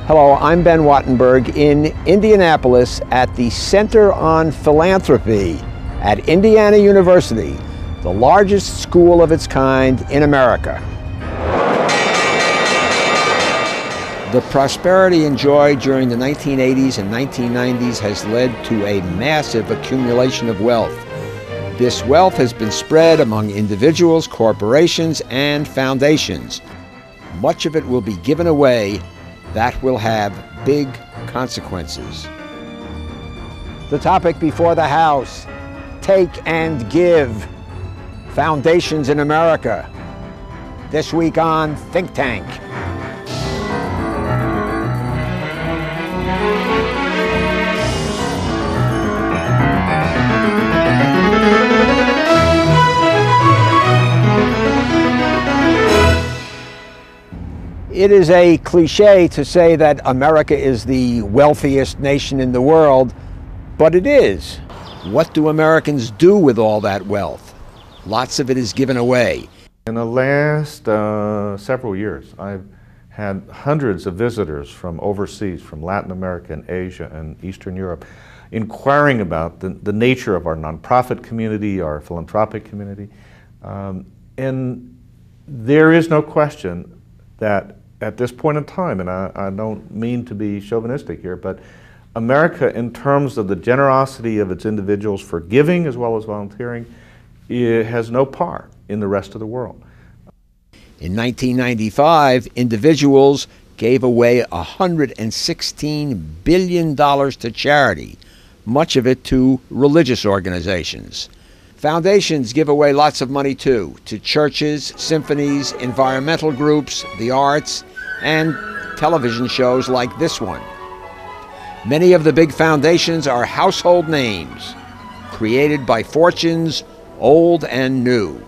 Hello, I'm Ben Wattenberg in Indianapolis at the Center on Philanthropy at Indiana University, the largest school of its kind in America. The prosperity enjoyed during the 1980s and 1990s has led to a massive accumulation of wealth. This wealth has been spread among individuals, corporations, and foundations. Much of it will be given away. That will have big consequences. The topic before the House, take and give, foundations in America. This week on Think Tank. It is a cliche to say that America is the wealthiest nation in the world, but it is. What do Americans do with all that wealth? Lots of it is given away. In the last several years, I've had hundreds of visitors from overseas, from Latin America and Asia and Eastern Europe, inquiring about the nature of our nonprofit community, our philanthropic community. And there is no question that at this point in time, and I don't mean to be chauvinistic here, but America, in terms of the generosity of its individuals for giving as well as volunteering, it has no par in the rest of the world. In 1995, individuals gave away $116 billion to charity, much of it to religious organizations. Foundations give away lots of money too, to churches, symphonies, environmental groups, the arts, and television shows like this one. Many of the big foundations are household names, created by fortunes old and new.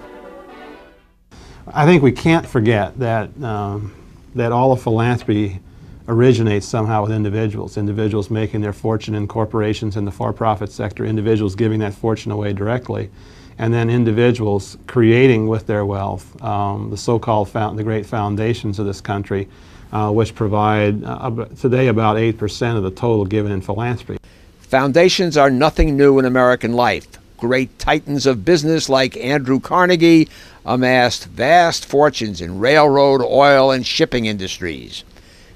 I think we can't forget that, that all of philanthropy originates somehow with individuals. Individuals making their fortune in corporations in the for-profit sector, individuals giving that fortune away directly, and then individuals creating with their wealth the so-called the great foundations of this country, which provide today about 8% of the total given in philanthropy. Foundations are nothing new in American life. Great titans of business like Andrew Carnegie amassed vast fortunes in railroad, oil, and shipping industries.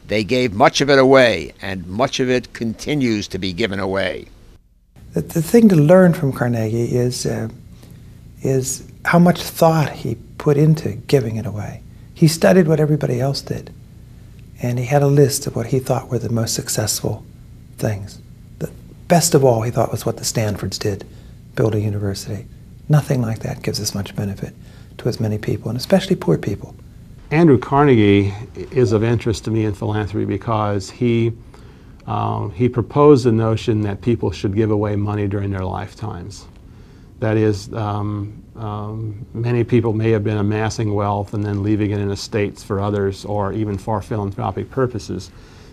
They gave much of it away, and much of it continues to be given away. The thing to learn from Carnegie is how much thought he put into giving it away. He studied what everybody else did, and he had a list of what he thought were the most successful things. The best of all, he thought, was what the Stanfords did, build a university. Nothing like that gives as much benefit to as many people, and especially poor people. Andrew Carnegie is of interest to me in philanthropy because he proposed the notion that people should give away money during their lifetimes. That is, many people may have been amassing wealth and then leaving it in estates for others or even for philanthropic purposes.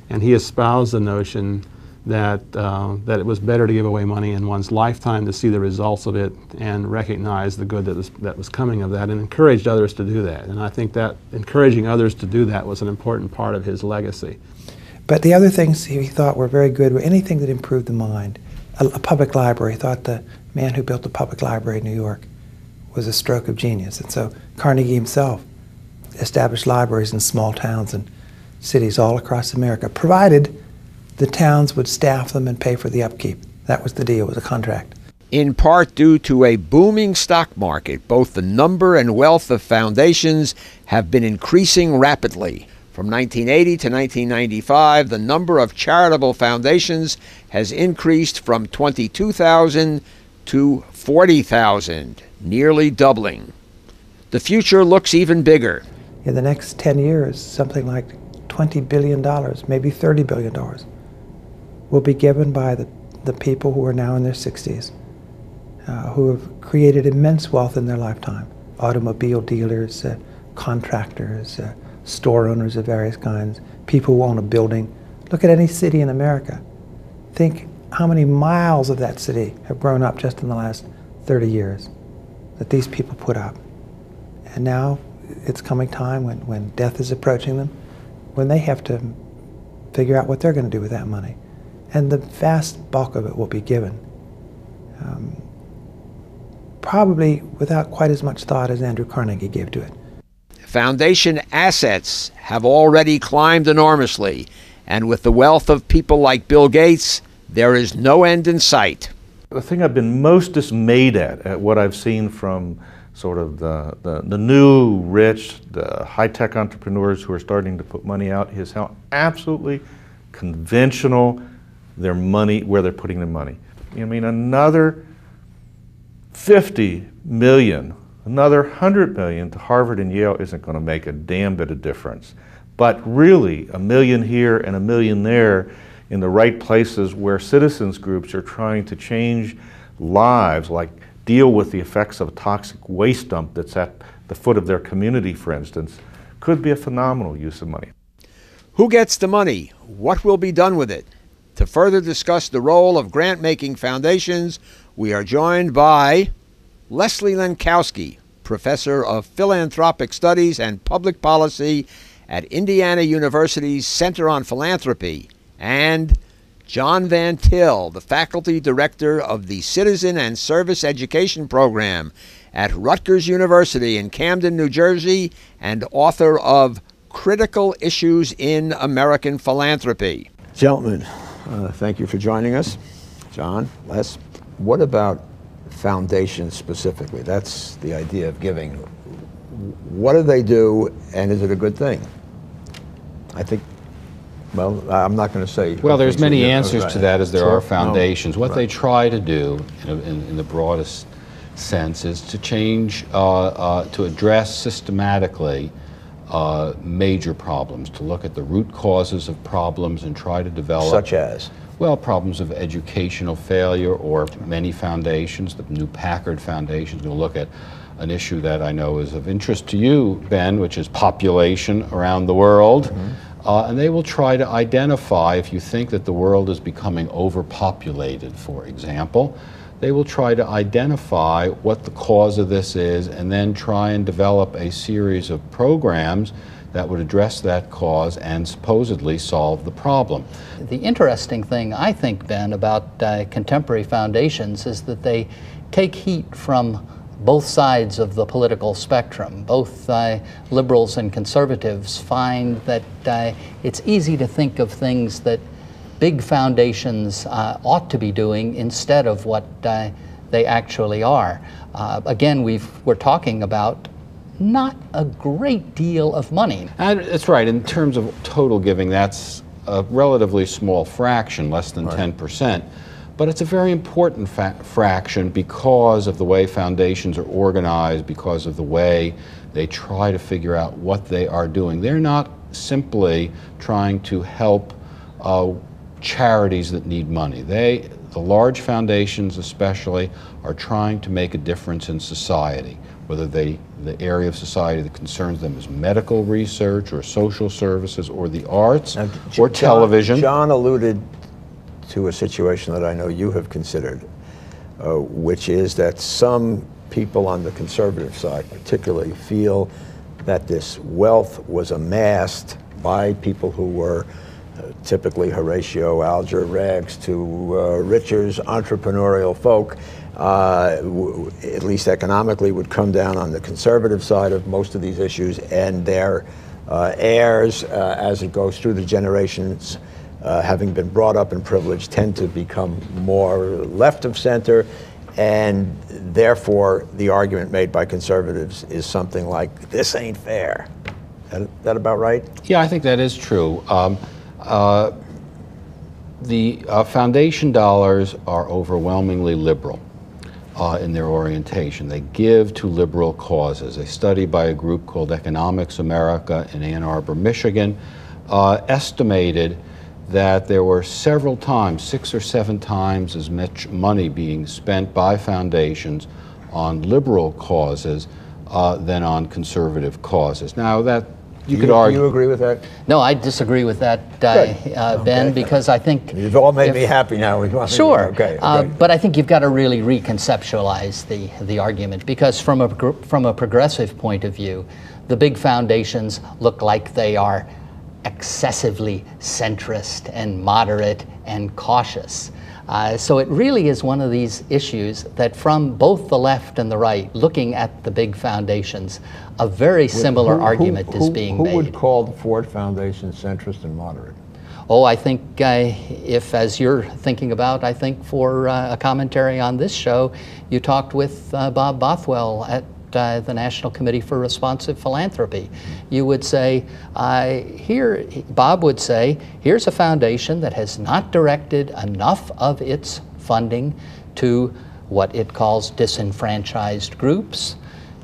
And he espoused the notion that, that it was better to give away money in one's lifetime to see the results of it and recognize the good that was coming of that, and encouraged others to do that. And I think that encouraging others to do that was an important part of his legacy. But the other things he thought were very good were anything that improved the mind. A public library. He thought the man who built the public library in New York was a stroke of genius. And so Carnegie himself established libraries in small towns and cities all across America, provided the towns would staff them and pay for the upkeep. That was the deal, it was a contract. In part due to a booming stock market, both the number and wealth of foundations have been increasing rapidly. From 1980 to 1995, the number of charitable foundations has increased from 22,000 to 40,000, nearly doubling. The future looks even bigger. In the next 10 years, something like $20 billion, maybe $30 billion, will be given by the people who are now in their 60s, who have created immense wealth in their lifetime. Automobile dealers, contractors, store owners of various kinds, people who own a building. Look at any city in America. Think how many miles of that city have grown up just in the last 30 years that these people put up. And now it's coming time when death is approaching them, when they have to figure out what they're going to do with that money. And the vast bulk of it will be given. Probably without quite as much thought as Andrew Carnegie gave to it. Foundation assets have already climbed enormously, and with the wealth of people like Bill Gates, there is no end in sight. The thing I've been most dismayed at what I've seen from sort of the new rich, the high-tech entrepreneurs who are starting to put money out, is how absolutely conventional their money, where they're putting their money. I mean, another 50 million, another 100 million to Harvard and Yale isn't going to make a damn bit of difference. But really, $1 million here and $1 million there in the right places where citizens groups are trying to change lives, like deal with the effects of a toxic waste dump that's at the foot of their community, for instance, could be a phenomenal use of money. Who gets the money? What will be done with it? To further discuss the role of grant-making foundations, we are joined by Leslie Lenkowsky, Professor of Philanthropic Studies and Public Policy at Indiana University's Center on Philanthropy, and John Van Til, the Faculty Director of the Citizen and Service Education Program at Rutgers University in Camden, New Jersey, and author of Critical Issues in American Philanthropy. Gentlemen, thank you for joining us. John, Les, what about foundations specifically? That's the idea of giving. What do they do, and is it a good thing? I think, well, I'm not going to say. Well, there's many answers to that, as there are foundations. What right. they try to do, in the broadest sense, is to change, to address systematically major problems, to look at the root causes of problems and try to develop. Such as? Well, problems of educational failure, or many foundations, the new Packard Foundation, will look at an issue that I know is of interest to you, Ben, which is population around the world. Mm-hmm. And they will try to identify, if you think that the world is becoming overpopulated, for example, they will try to identify what the cause of this is and then try and develop a series of programs that would address that cause and supposedly solve the problem. The interesting thing, I think, Ben, about contemporary foundations is that they take heat from both sides of the political spectrum. Both liberals and conservatives find that it's easy to think of things that big foundations ought to be doing instead of what they actually are. Again, we're talking about not a great deal of money. That's right. In terms of total giving, that's a relatively small fraction, less than 10%. But it's a very important fraction because of the way foundations are organized, because of the way they try to figure out what they are doing. They're not simply trying to help charities that need money. The large foundations especially are trying to make a difference in society, whether the area of society that concerns them is medical research or social services or the arts or television. John alluded to a situation that I know you have considered, which is that some people on the conservative side particularly feel that this wealth was amassed by people who were typically Horatio Alger rags to riches, entrepreneurial folk, at least economically, would come down on the conservative side of most of these issues, and their heirs, as it goes through the generations, having been brought up in privilege, tend to become more left of center, and therefore the argument made by conservatives is something like, this ain't fair. That about right? Yeah, I think that is true. The foundation dollars are overwhelmingly liberal in their orientation. They give to liberal causes. A study by a group called Economics America in Ann Arbor, Michigan, estimated that there were several times, 6 or 7 times as much money being spent by foundations on liberal causes than on conservative causes. Now that you could argue. Do you agree with that? No, I disagree with that, Ben, because I think you've all made me happy now. Sure. Okay. But I think you've got to really reconceptualize the argument, because from a progressive point of view, the big foundations look like they are excessively centrist and moderate and cautious. So it really is one of these issues that from both the left and the right, looking at the big foundations, a very similar argument is being made. Who would call the Ford Foundation centrist and moderate? Oh, I think if, as you're thinking about, I think for a commentary on this show, you talked with Bob Bothwell at the National Committee for Responsive Philanthropy. You would say, Bob would say, here's a foundation that has not directed enough of its funding to what it calls disenfranchised groups,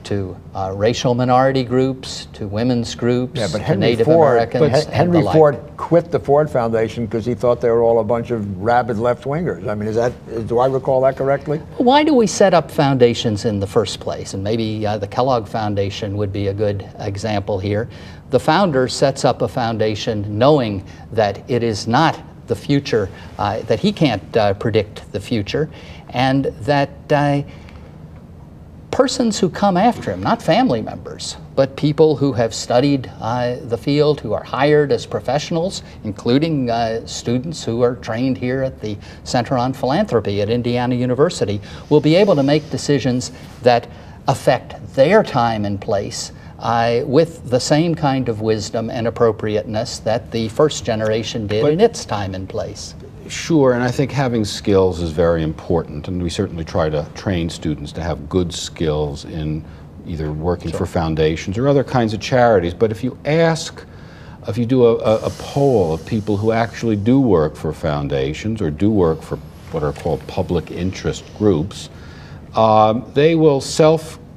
to racial minority groups, to women's groups, to Native Americans, and the like. Henry Ford quit the Ford Foundation because he thought they were all a bunch of rabid left-wingers. I mean, do I recall that correctly? Why do we set up foundations in the first place? And maybe the Kellogg Foundation would be a good example here. The founder sets up a foundation knowing that it is not the future, that he can't predict the future, and that persons who come after him, not family members, but people who have studied the field, who are hired as professionals, including students who are trained here at the Center on Philanthropy at Indiana University, will be able to make decisions that affect their time and place with the same kind of wisdom and appropriateness that the first generation did in its time and place. Sure, and I think having skills is very important, and we certainly try to train students to have good skills in either working for foundations or other kinds of charities. But if you do a poll of people who actually do work for foundations or do work for what are called public interest groups, they'll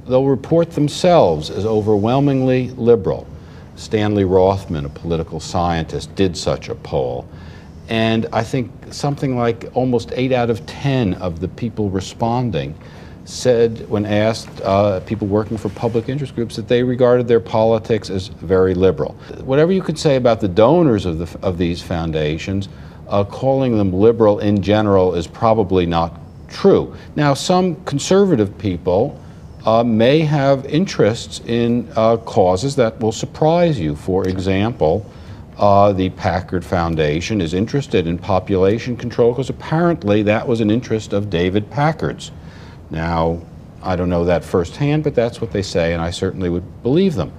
report themselves as overwhelmingly liberal. Stanley Rothman, a political scientist, did such a poll. And I think something like almost 8 out of 10 of the people responding said, when asked, people working for public interest groups, that they regarded their politics as very liberal. Whatever you could say about the donors of these foundations, calling them liberal in general is probably not true. Now, some conservative people may have interests in causes that will surprise you. For example, the Packard Foundation is interested in population control because apparently that was an interest of David Packard's. Now, I don't know that firsthand, but that's what they say, and I certainly would believe them.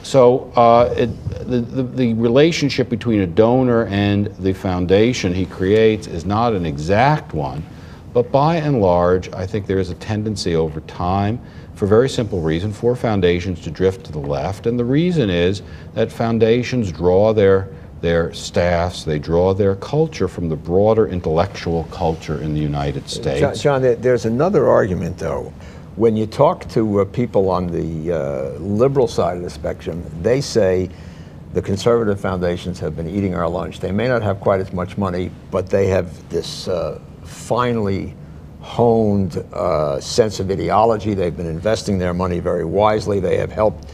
So the relationship between a donor and the foundation he creates is not an exact one, but by and large, I think there is a tendency over time, for a very simple reason, for foundations to drift to the left. And the reason is that foundations draw their staffs, they draw their culture from the broader intellectual culture in the United States. John, there's another argument, though. When you talk to people on the liberal side of the spectrum, they say the conservative foundations have been eating our lunch. They may not have quite as much money, but they have this finely honed sense of ideology. They've been investing their money very wisely. They have helped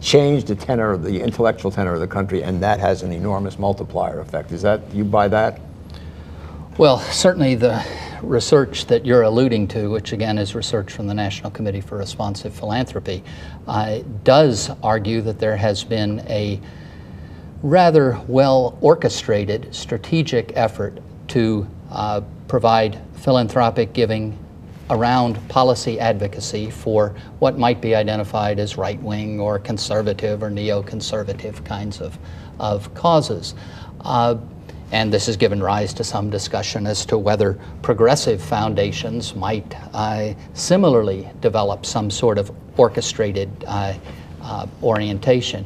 change the tenor of the intellectual tenor of the country, and that has an enormous multiplier effect. Is that, you buy that? Well, certainly the research that you're alluding to, which again is research from the National Committee for Responsive Philanthropy, does argue that there has been a rather well orchestrated strategic effort to provide philanthropic giving around policy advocacy for what might be identified as right-wing or conservative or neoconservative kinds of causes. And this has given rise to some discussion as to whether progressive foundations might similarly develop some sort of orchestrated orientation.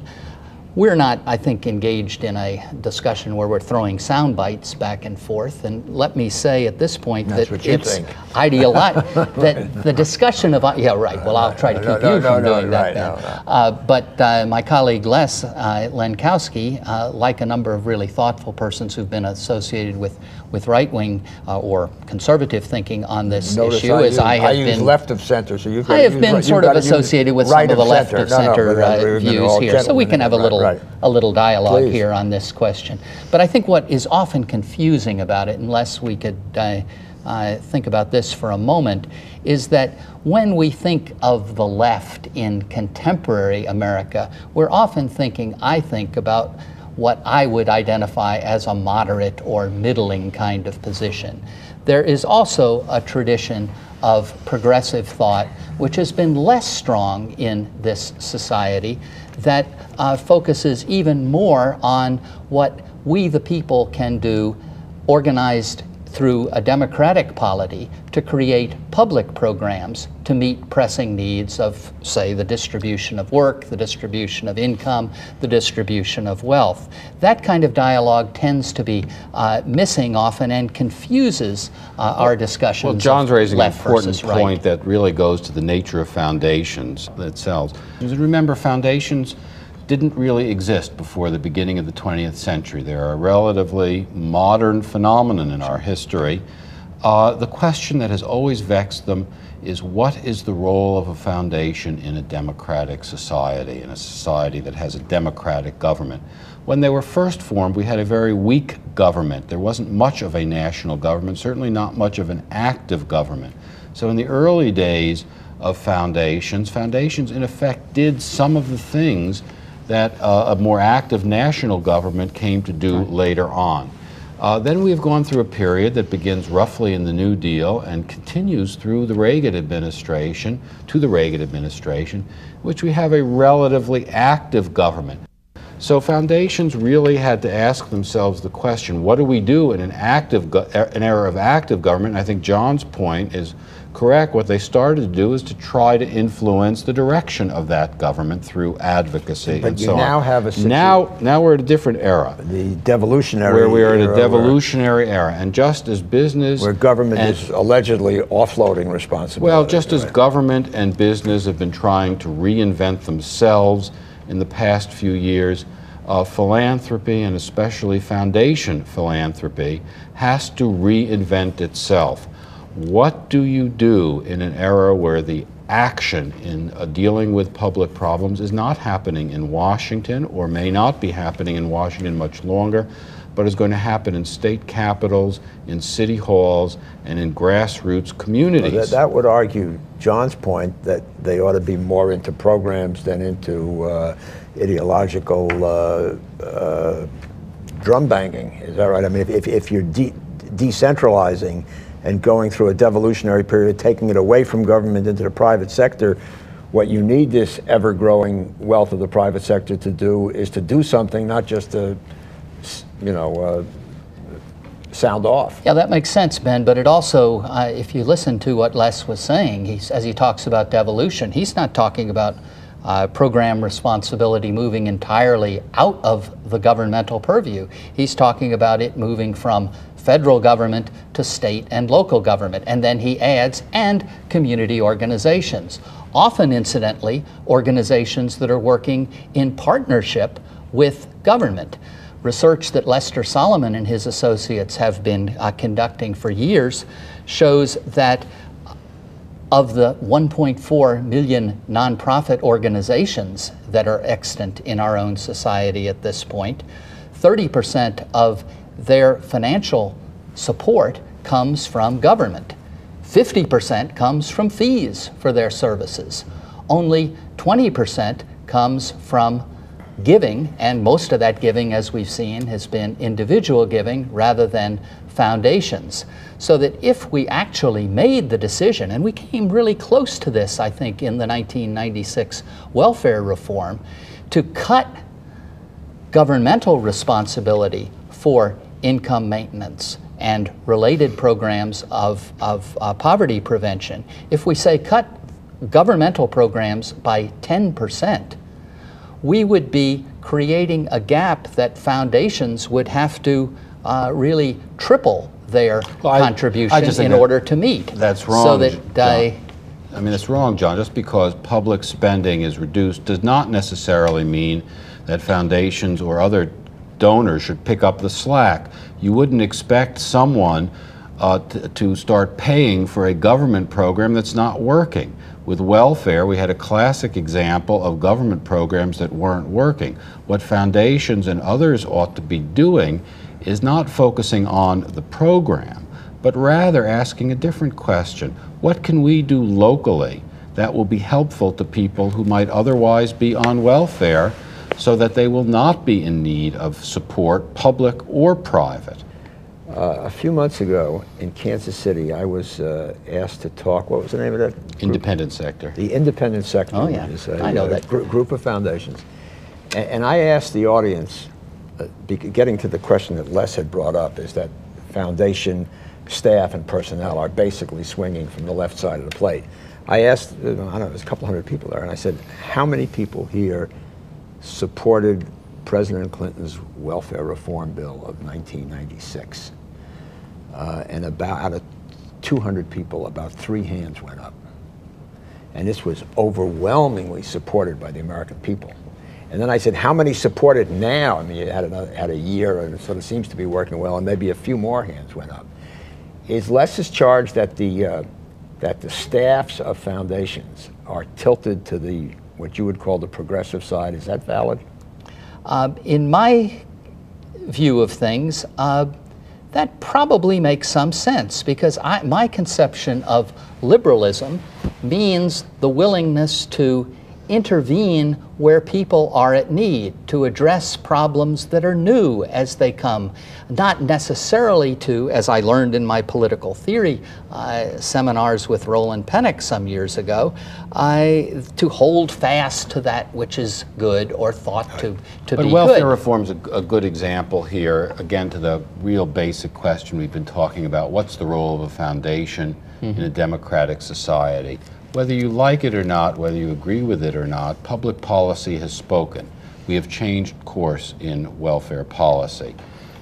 We're not, I think, engaged in a discussion where we're throwing sound bites back and forth. And let me say at this point that it's ideological. That the discussion of, yeah, right. Well, I'll try to keep you from doing that, Ben. But my colleague Les Lenkowsky, like a number of really thoughtful persons who've been associated with right-wing or conservative thinking on this issue, as I have been left of center, so I have been sort of associated with some of the left of center views here, so we can have a little dialogue here on this question. But I think what is often confusing about it, unless we could think about this for a moment, is that when we think of the left in contemporary America, we're often thinking, I think, about what I would identify as a moderate or middling kind of position. There is also a tradition of progressive thought which has been less strong in this society, that focuses even more on what we the people can do, organized through a democratic polity, to create public programs to meet pressing needs of, say, the distribution of work, the distribution of income, the distribution of wealth. That kind of dialogue tends to be missing often and confuses our discussions. Well, John's raising an important right. point that really goes to the nature of foundations themselves. Remember, foundations didn't really exist before the beginning of the 20th century. They're a relatively modern phenomenon in our history. The question that has always vexed them is, what is the role of a foundation in a democratic society, in a society that has a democratic government? When they were first formed, we had a very weak government. There wasn't much of a national government, certainly not much of an active government. So in the early days of foundations in effect did some of the things that a more active national government came to do later on. Then we've gone through a period that begins roughly in the New Deal and continues through the Reagan administration, which we have a relatively active government. So foundations really had to ask themselves the question, what do we do in an era of active government? And I think John's point is correct. What they started to do is to try to influence the direction of that government through advocacy and so on. But you now have a situation. Now we're at a different era. The devolutionary where we are in a devolutionary era. And just as business... Where government is allegedly offloading responsibility. Well, just as government and business have been trying to reinvent themselves in the past few years, philanthropy, and especially foundation philanthropy, has to reinvent itself. What do you do in an era where the action in dealing with public problems is not happening in Washington, or may not be happening in Washington much longer, but is going to happen in state capitals, in city halls, and in grassroots communities? Well, that would argue John's point that they ought to be more into programs than into ideological drum banging. Is that right? I mean, if you're decentralizing and going through a devolutionary period, taking it away from government into the private sector, what you need this ever-growing wealth of the private sector to do is to do something, not just to, sound off. Yeah, that makes sense, Ben, but it also, if you listen to what Les was saying, as he talks about devolution, he's not talking about program responsibility moving entirely out of the governmental purview. He's talking about it moving from federal government to state and local government. And then he adds, and community organizations. Often, incidentally, organizations that are working in partnership with government. Research that Lester Solomon and his associates have been conducting for years shows that of the 1.4 million nonprofit organizations that are extant in our own society at this point, 30% of their financial support comes from government. 50% comes from fees for their services. Only 20% comes from giving, and most of that giving, as we've seen, has been individual giving rather than foundations. So that if we actually made the decision, and we came really close to this, I think, in the 1996 welfare reform, to cut governmental responsibility for income maintenance and related programs of poverty prevention, if we say cut governmental programs by 10%, we would be creating a gap that foundations would have to really triple their contribution in order to meet. That's wrong, so that John. I mean, it's wrong, John. Just because public spending is reduced does not necessarily mean that foundations or other donors should pick up the slack. You wouldn't expect someone to start paying for a government program that's not working. With welfare, we had a classic example of government programs that weren't working. What foundations and others ought to be doing is not focusing on the program, but rather asking a different question. What can we do locally that will be helpful to people who might otherwise be on welfare so that they will not be in need of support, public or private. A few months ago in Kansas City, I was asked to talk. What was the name of that group? Independent sector. The Independent Sector. Oh, yeah. Is I know that group of foundations. And I asked the audience, getting to the question that Les had brought up, is that foundation staff and personnel are basically swinging from the left side of the plate. I asked, I don't know, there's a couple hundred people there, and I said, how many people here supported President Clinton's welfare reform bill of 1996? And about out of 200 people, about 3 hands went up. And this was overwhelmingly supported by the American people. And then I said, how many support it now? I mean, it had a year, and it sort of seems to be working well, and maybe a few more hands went up. Is Les's charge that the staffs of foundations are tilted to the what you would call the progressive side? Is that valid? In my view of things, that probably makes some sense, because my conception of liberalism means the willingness to intervene where people are at need, to address problems that are new as they come, not necessarily to, as I learned in my political theory seminars with Roland Pennock some years ago, to hold fast to that which is good or thought to be good. But welfare reform is a good example here, again, to the real basic question we've been talking about. What's the role of a foundation in a democratic society? Whether you like it or not, whether you agree with it or not, public policy has spoken. We have changed course in welfare policy.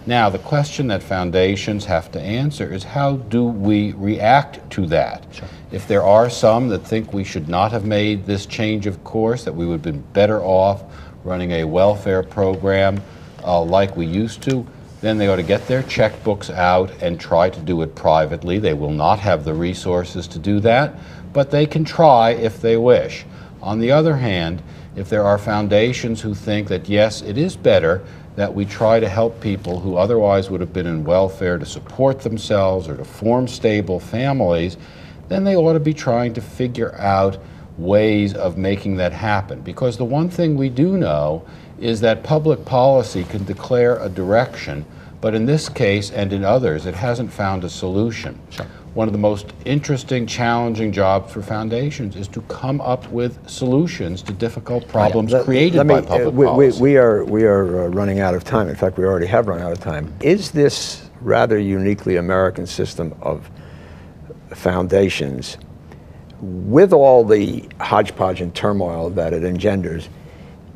Now, the question that foundations have to answer is, how do we react to that? Sure. If there are some that think we should not have made this change of course, that we would have been better off running a welfare program like we used to, then they ought to get their checkbooks out and try to do it privately. They will not have the resources to do that, but they can try if they wish. On the other hand, if there are foundations who think that, yes, it is better that we try to help people who otherwise would have been in welfare to support themselves or to form stable families, then they ought to be trying to figure out ways of making that happen. Because the one thing we do know is that public policy can declare a direction, but in this case and in others, it hasn't found a solution. Sure. One of the most interesting, challenging jobs for foundations is to come up with solutions to difficult problems created by public policy. We are running out of time. In fact, we already have run out of time. Is this rather uniquely American system of foundations, with all the hodgepodge and turmoil that it engenders,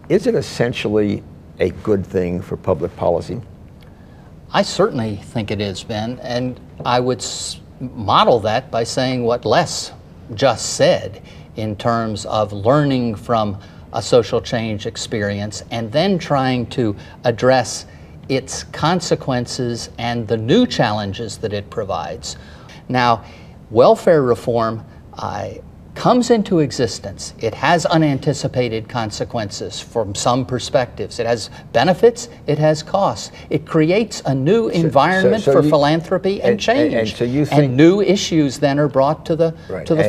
is it essentially a good thing for public policy? I certainly think it is, Ben, and I would model that by saying what Les just said in terms of learning from a social change experience and then trying to address its consequences and the new challenges that it provides. Now, welfare reform comes into existence. It has unanticipated consequences from some perspectives. It has benefits, it has costs. It creates a new environment for philanthropy and change. And new issues then are brought to the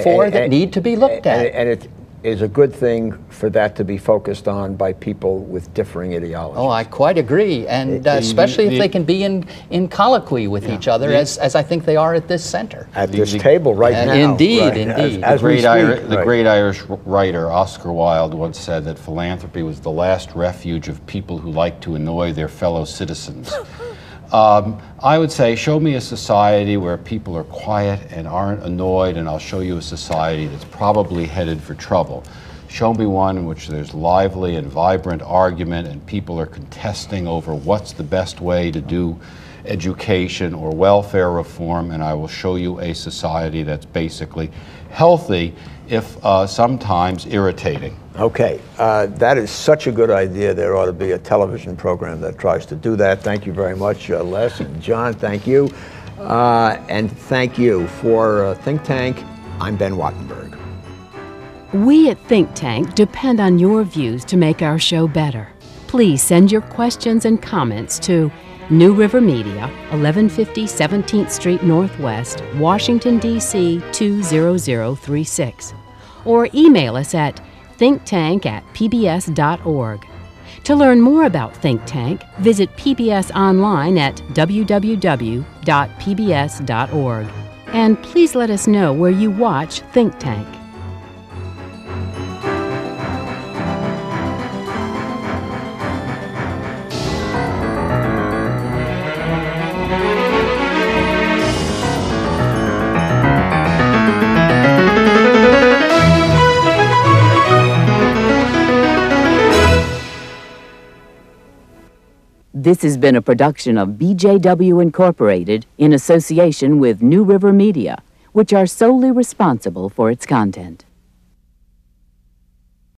fore that need to be looked at. And it is a good thing for that to be focused on by people with differing ideologies. Oh, I quite agree, and especially if they can be in colloquy with each other, as I think they are at this center. At this table right now. Indeed, right, indeed. The great Irish writer Oscar Wilde once said that philanthropy was the last refuge of people who like to annoy their fellow citizens. I would say, show me a society where people are quiet and aren't annoyed, and I'll show you a society that's probably headed for trouble. Show me one in which there's lively and vibrant argument and people are contesting over what's the best way to do education or welfare reform, and I will show you a society that's basically healthy, if sometimes irritating. Okay, that is such a good idea. There ought to be a television program that tries to do that. Thank you very much, Les and John. Thank you. And thank you for Think Tank. I'm Ben Wattenberg. We at Think Tank depend on your views to make our show better. Please send your questions and comments to New River Media, 1150 17th Street Northwest, Washington, D.C. 20036. Or email us at thinktank@pbs.org. To learn more about Think Tank, visit PBS online at www.pbs.org. And please let us know where you watch Think Tank. This has been a production of BJW Incorporated in association with New River Media, which are solely responsible for its content.